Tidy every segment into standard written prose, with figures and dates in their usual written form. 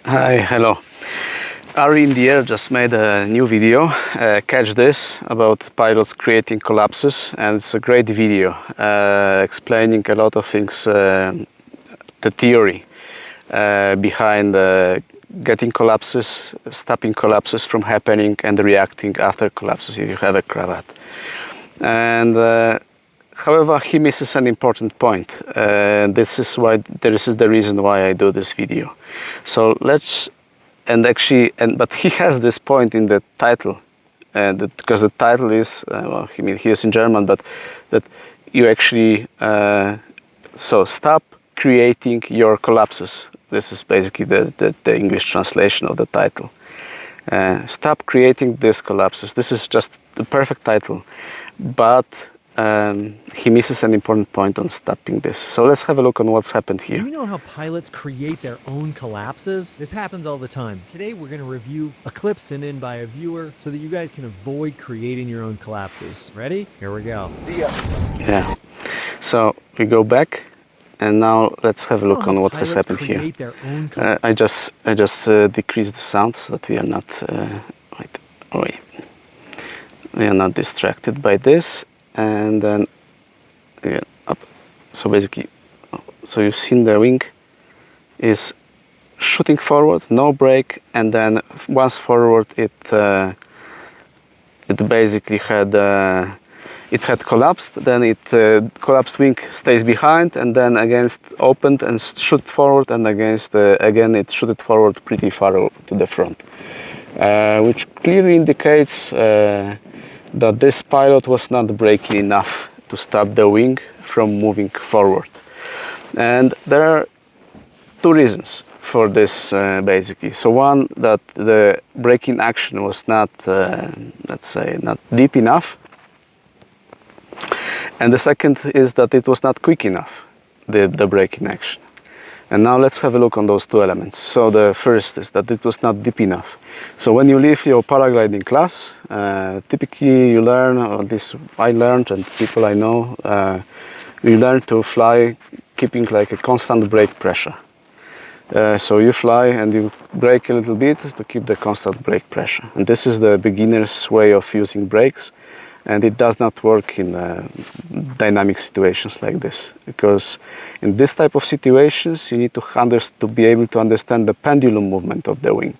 Hi, hello. Ari in the Air just made a new video, Catch This, about pilots creating collapses, and it's a great video explaining a lot of things, the theory behind getting collapses, stopping collapses from happening, and reacting after collapses if you have a cravat. And however, he misses an important point. This is the reason why I do this video. So but he has this point in the title, because the title is he is in German, but that you actually so stop creating your collapses. This is basically the English translation of the title. Stop creating these collapses. This is just the perfect title, but he misses an important point on stopping this. So let's have a look on what's happened here. Do you know how pilots create their own collapses? This happens all the time. Today we're going to review a clip sent in by a viewer so that you guys can avoid creating your own collapses. Ready? Here we go. Yeah. So we go back, and now let's have a look on what has happened here. I just decrease the sound so that we are not we are not distracted by this. And then up. So basically, so you've seen the wing is shooting forward, no brake, and then once forward it basically had collapsed. Then it collapsed wing stays behind, and then against opened and shoot forward, and against again it shooted forward pretty far to the front, which clearly indicates that this pilot was not braking enough to stop the wing from moving forward. And there are two reasons for this, basically. So one, that the braking action was not, let's say, not deep enough. And the second is that it was not quick enough, the braking action. And now let's have a look on those two elements. So the first is that it was not deep enough. So when you leave your paragliding class, typically you learn, or at least I learned, and people I know, you learn to fly keeping like a constant brake pressure. So you fly and you brake a little bit to keep the constant brake pressure. And this is the beginner's way of using brakes. And it does not work in dynamic situations like this, because in this type of situations you need to be able to understand the pendulum movement of the wing,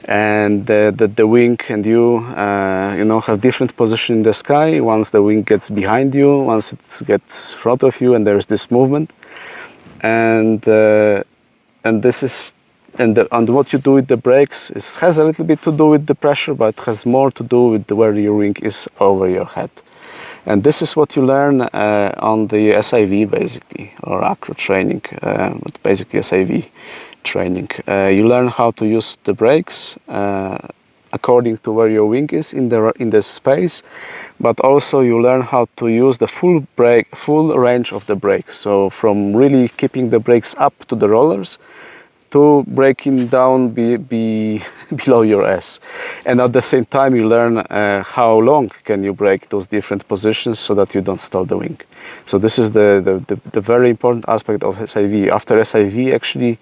and the wing and you have different position in the sky. Once the wing gets behind you, once it gets in front of you, and there's this movement, and this is. And what you do with the brakes has a little bit to do with the pressure, but it has more to do with where your wing is over your head. And this is what you learn on the SIV, basically, or acro training, but basically SIV training. You learn how to use the brakes according to where your wing is in the space, but also you learn how to use the full range of the brakes. So from really keeping the brakes up to the rollers, to braking down below your ass. And at the same time you learn how long can you brake those different positions so that you don't stall the wing. So this is the very important aspect of SIV. After SIV, actually,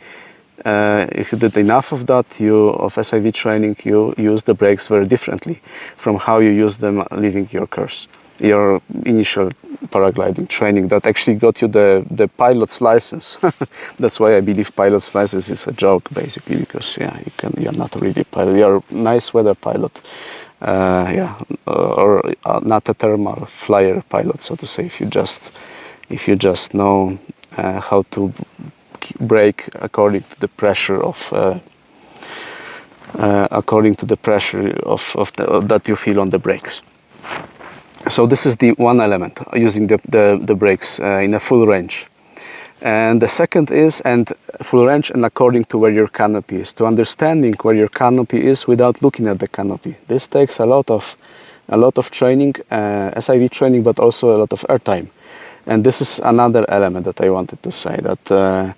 if you did enough of that, of SIV training, you use the brakes very differently from how you use them leaving your course, your initial paragliding training that actually got you the pilot's license. That's why I believe pilot's license is a joke, basically, because you're not really a pilot. You're a nice weather pilot, or not a thermal flyer pilot, so to say. If you just know how to brake according to the pressure that you feel on the brakes. So this is the one element, using the brakes in a full range. And the second is full range and according to where your canopy is, to understanding where your canopy is without looking at the canopy. This takes a lot of training, SIV training, but also a lot of airtime. And this is another element that I wanted to say, that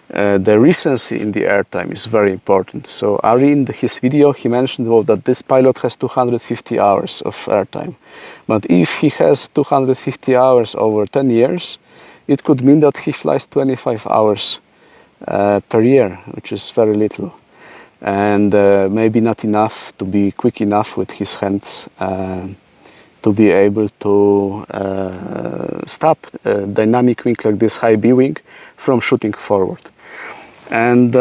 the recency in the airtime is very important. So Ari, in his video, he mentioned that this pilot has 250 hours of airtime. But if he has 250 hours over 10 years, it could mean that he flies 25 hours per year, which is very little, and maybe not enough to be quick enough with his hands to be able to stop a dynamic wing like this high B wing from shooting forward. And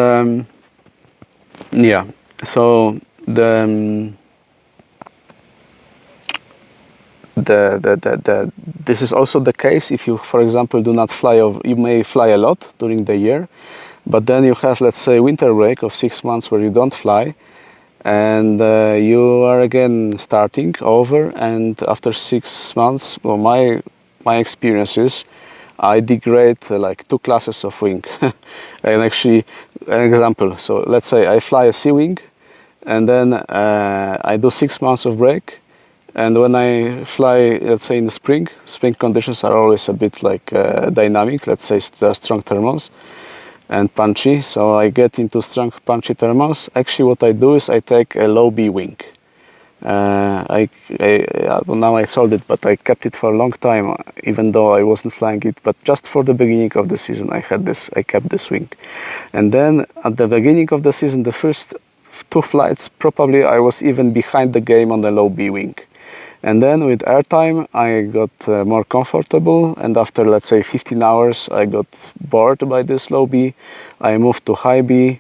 yeah, so this is also the case if you, for example, do not fly. You may fly a lot during the year, but then you have, let's say, winter break of 6 months where you don't fly, and you are again starting over. And after 6 months, well, my experience is I degrade like 2 classes of wing. And actually, an example. So let's say I fly a C wing, and then I do 6 months of break. And when I fly, let's say in the spring conditions are always a bit like dynamic, let's say strong thermals and punchy. So I get into strong punchy thermals. Actually what I do is I take a low B wing. Well, now I sold it, but I kept it for a long time, even though I wasn't flying it. But just for the beginning of the season, I kept this wing. And then at the beginning of the season, the first 2 flights, probably I was even behind the game on the low B wing. And then with airtime, I got more comfortable. And after, let's say, 15 hours, I got bored by this low B. I moved to high B.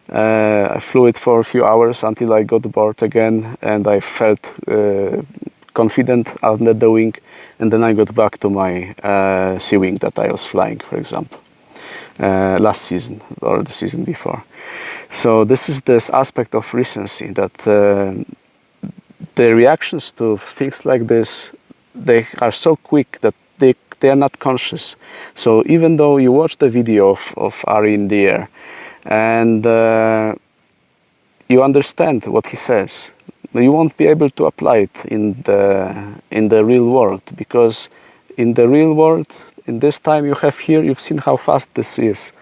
I flew it for a few hours until I got bored again, and I felt confident under the wing. And then I got back to my C wing that I was flying, for example, last season or the season before. So this is this aspect of recency that the reactions to things like this, they are so quick that they are not conscious. So even though you watch the video of Ari in the air and you understand what he says, you won't be able to apply it in the real world, because in the real world, in this time you have here, you've seen how fast this is.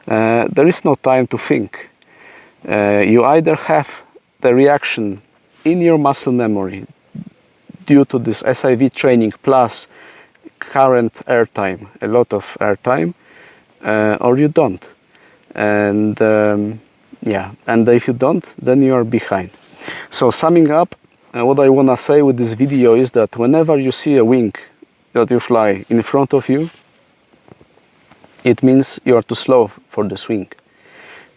There is no time to think. You either have the reaction in your muscle memory due to this SIV training plus current airtime, a lot of airtime, or you don't. And yeah, and if you don't, then you are behind. So summing up, what I want to say with this video is that whenever you see a wing that you fly in front of you, it means you are too slow for the swing.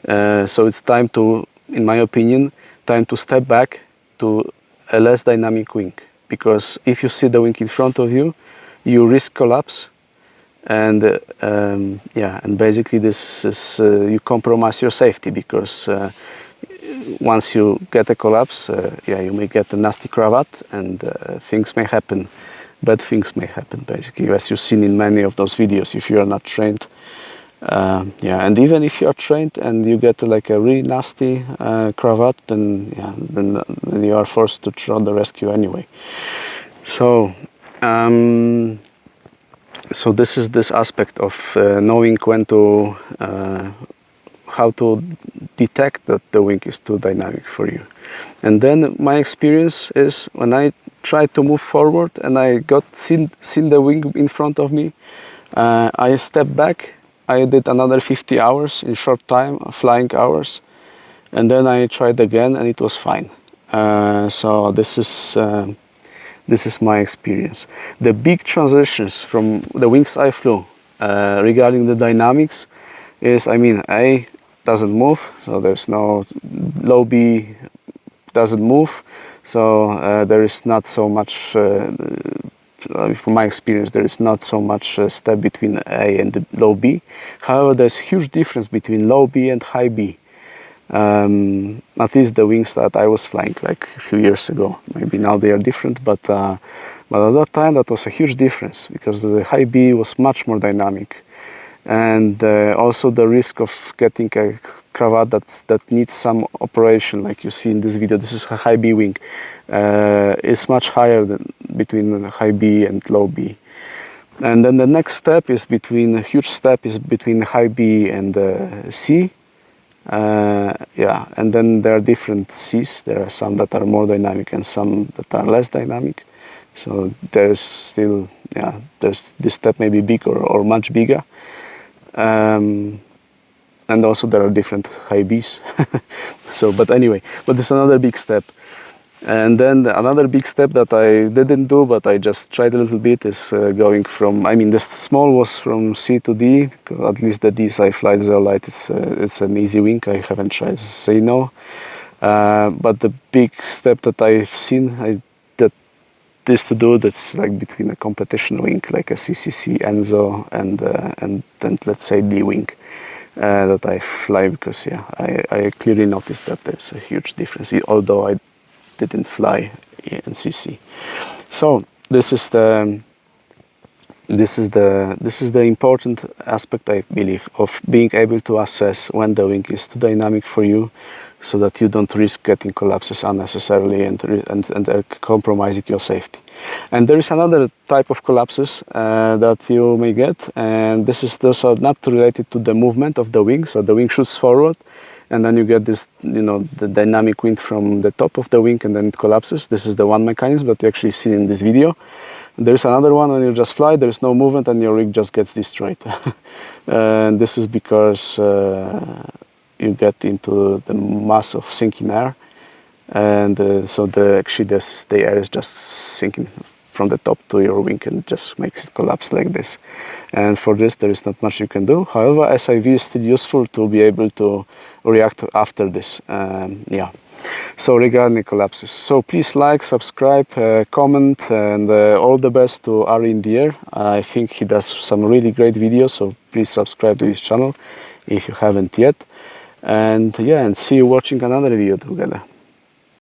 So it's time to, in my opinion, time to step back to a less dynamic wing, because if you see the wing in front of you, you risk collapse, and yeah, and basically this is you compromise your safety, because once you get a collapse, yeah, you may get a nasty cravat, and things may happen, bad things may happen, basically, as you've seen in many of those videos if you are not trained. Yeah, and even if you are trained and you get like a really nasty cravat, then yeah, then you are forced to try the rescue anyway. So, so this is this aspect of knowing when to, how to detect that the wing is too dynamic for you. And then my experience is when I tried to move forward and I got seen the wing in front of me, I stepped back. I did another 50 hours in short time, flying hours, and then I tried again and it was fine. So this is my experience. The big transitions from the wings I flew regarding the dynamics is, I mean, A doesn't move, so there's no low B doesn't move, so there is not so much. From my experience, there is not so much step between A and the low B. However, there's huge difference between low B and high B. At least the wings that I was flying like a few years ago. Maybe now they are different, but at that time that was a huge difference, because the high B was much more dynamic, and also the risk of getting a cravat that needs some operation, like you see in this video. This is a high B wing, is much higher than between high B and low B. And then the next step is between, a huge step is between high B and C. Yeah, and then there are different Cs. There are some that are more dynamic and some that are less dynamic. So there's still, yeah, there's this step may be big or much bigger. and also there are different high Bs. So, but anyway, but it's another big step. And then another big step that I didn't do, but I just tried a little bit, is going from, I mean, the small was from C to D. At least the Ds I fly so light, it's an easy wing. I haven't tried say no. But the big step that I've seen, that this to do, that's like between a competition wing, like a CCC Enzo, and then let's say D wing. That I fly, because yeah, I clearly noticed that there's a huge difference, although I didn't fly in CC. So this is the important aspect, I believe, of being able to assess when the wing is too dynamic for you, so that you don't risk getting collapses unnecessarily and compromising your safety. And there is another type of collapses that you may get, and those are not related to the movement of the wing. So the wing shoots forward, and then you get this, the dynamic wind from the top of the wing, and then it collapses. This is the one mechanism that you actually see in this video. There's another one when you just fly, there's no movement, and your rig just gets destroyed. And this is because you get into the mass of sinking air, and so the air is just sinking from the top to your wing, and just makes it collapse like this. And for this there is not much you can do. However, SIV is still useful to be able to react after this. Yeah. So regarding collapses, so please like, subscribe, comment, and all the best to Ari in the air. I think he does some really great videos, so please subscribe to his channel if you haven't yet. And yeah, and see you watching another video together.